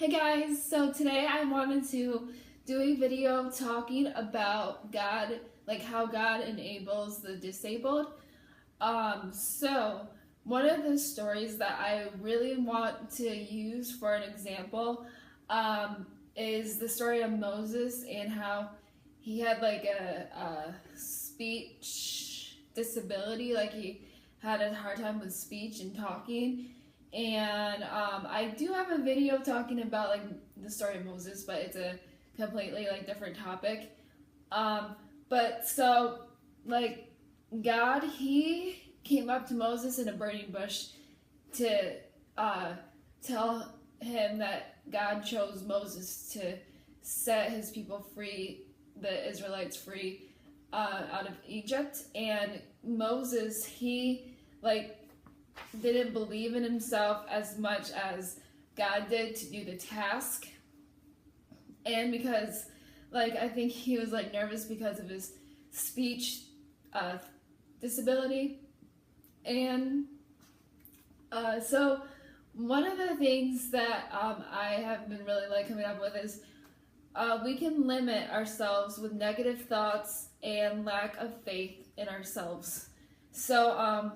Hey guys, so today I wanted to do a video talking about God, like how God enables the disabled. So one of the stories that I really want to use for an example is the story of Moses and how he had like a speech disability, like he had a hard time with speech and talking. And I do have a video talking about like the story of Moses, but it's a completely like different topic. But so like God, he came up to Moses in a burning bush to tell him that God chose Moses to set his people free, the Israelites free out of Egypt. And Moses, he like didn't believe in himself as much as God did to do the task. And because like I think he was like nervous because of his speech disability. And so one of the things that I have been really like coming up with is we can limit ourselves with negative thoughts and lack of faith in ourselves. So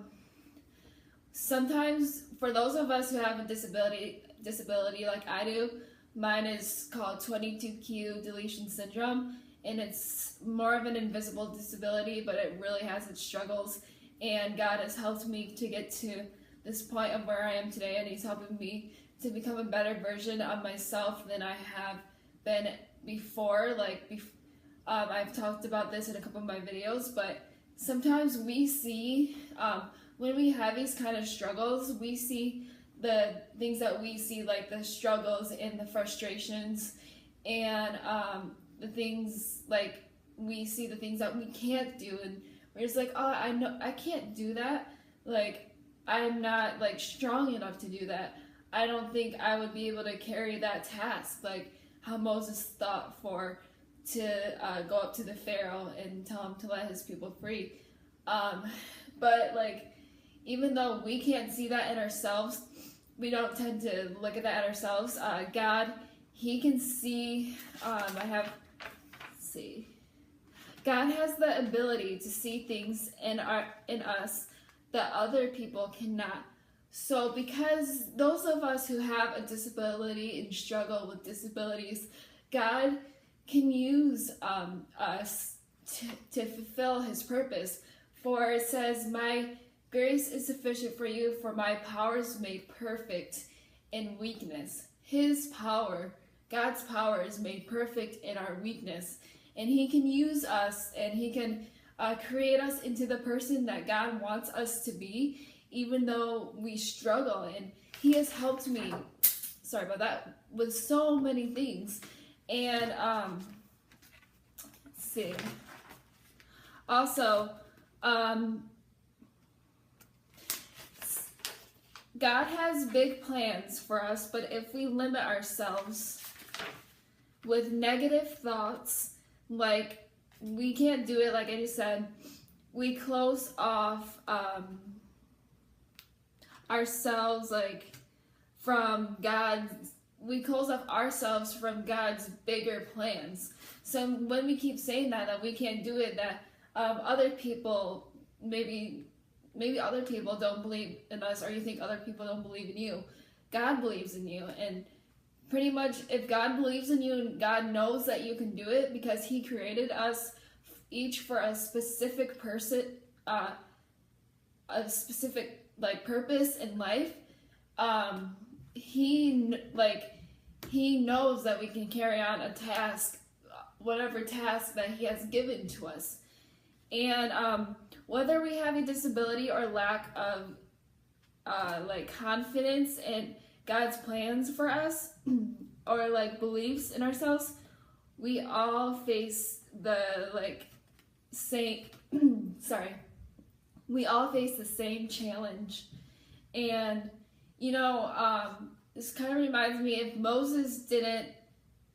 sometimes for those of us who have a disability like I do, mine is called 22q deletion syndrome, and it's more of an invisible disability, but it really has its struggles. And God has helped me to get to this point of where I am today, and he's helping me to become a better version of myself than I have been before. I've talked about this in a couple of my videos, but sometimes we see when we have these kind of struggles, we see the things that we see, like the struggles and the frustrations, and the things like we see the things that we can't do, and we're just like, oh, I know I can't do that. Like I'm not like strong enough to do that. I don't think I would be able to carry that task, like how Moses thought for to go up to the Pharaoh and tell him to let his people free. But like, even though we can't see that in ourselves, we don't tend to look at that at ourselves. God, he can see. Let's see. God has the ability to see things in us that other people cannot. So because those of us who have a disability and struggle with disabilities, God can use us to fulfill his purpose. For it says, my grace is sufficient for you, for my power is made perfect in weakness. His power, God's power, is made perfect in our weakness. And he can use us, and he can create us into the person that God wants us to be, even though we struggle. And he has helped me, sorry about that, with so many things. And let's see. Also, God has big plans for us, but if we limit ourselves with negative thoughts, like we can't do it, like I just said, we close off ourselves like from God's, we close off ourselves from God's bigger plans. So when we keep saying that we can't do it, that other people, maybe other people don't believe in us, or you think other people don't believe in you, God believes in you. And pretty much if God believes in you and God knows that you can do it, because he created us each for a specific person, a specific like purpose in life, he knows that we can carry on a task, whatever task that he has given to us. And whether we have a disability or lack of like confidence in God's plans for us, or like beliefs in ourselves, we all face the like same we all face the same challenge. And you know, this kind of reminds me, if Moses didn't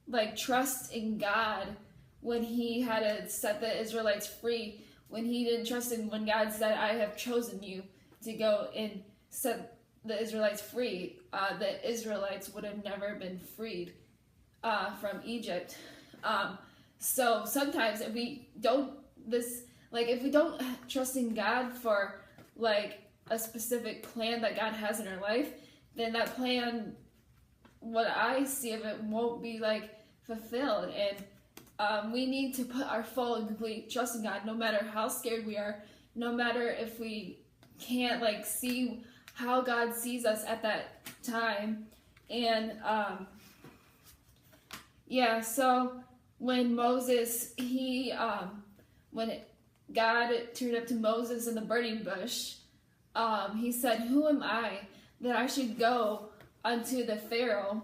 like trust in God when he had to set the Israelites free, when he didn't trust in when God said, I have chosen you to go and set the Israelites free, the Israelites would have never been freed from Egypt. So sometimes if we don't if we don't trust in God for like a specific plan that God has in our life, then that plan, what I see of it, won't be like fulfilled. And we need to put our full and complete trust in God, no matter how scared we are, no matter if we can't like see how God sees us at that time. And so when Moses, when God turned up to Moses in the burning bush, he said, "Who am I that I should go unto the Pharaoh,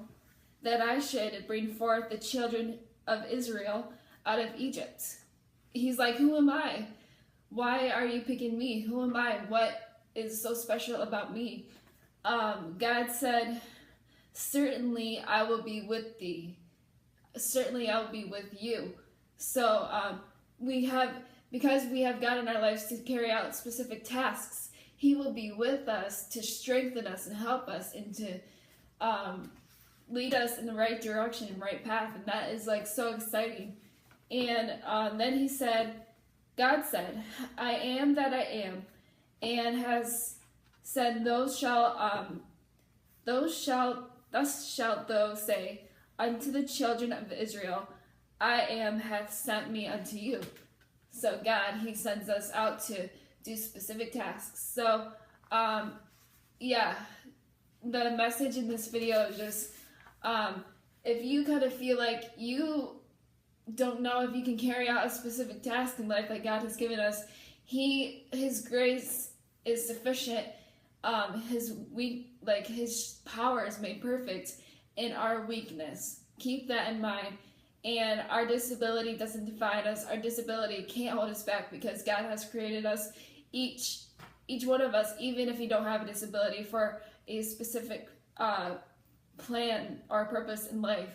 that I should bring forth the children of Israel out of Egypt?" He's like, "Who am I? Why are you picking me? Who am I? What is so special about me?" God said, "Certainly I will be with thee. Certainly I will be with you." So because we have God in our lives to carry out specific tasks, He will be with us to strengthen us and help us and to lead us in the right direction and right path. And that is like so exciting. And then God said, "I am that I am," and has said, thus shalt thou say unto the children of Israel, "I am hath sent me unto you." So God, He sends us out to do specific tasks. So the message in this video is just, if you kind of feel like you don't know if you can carry out a specific task in life that God has given us, His grace is sufficient. His power is made perfect in our weakness. Keep that in mind. And our disability doesn't define us. Our disability can't hold us back, because God has created us, each one of us, even if you don't have a disability, for a specific plan or purpose in life.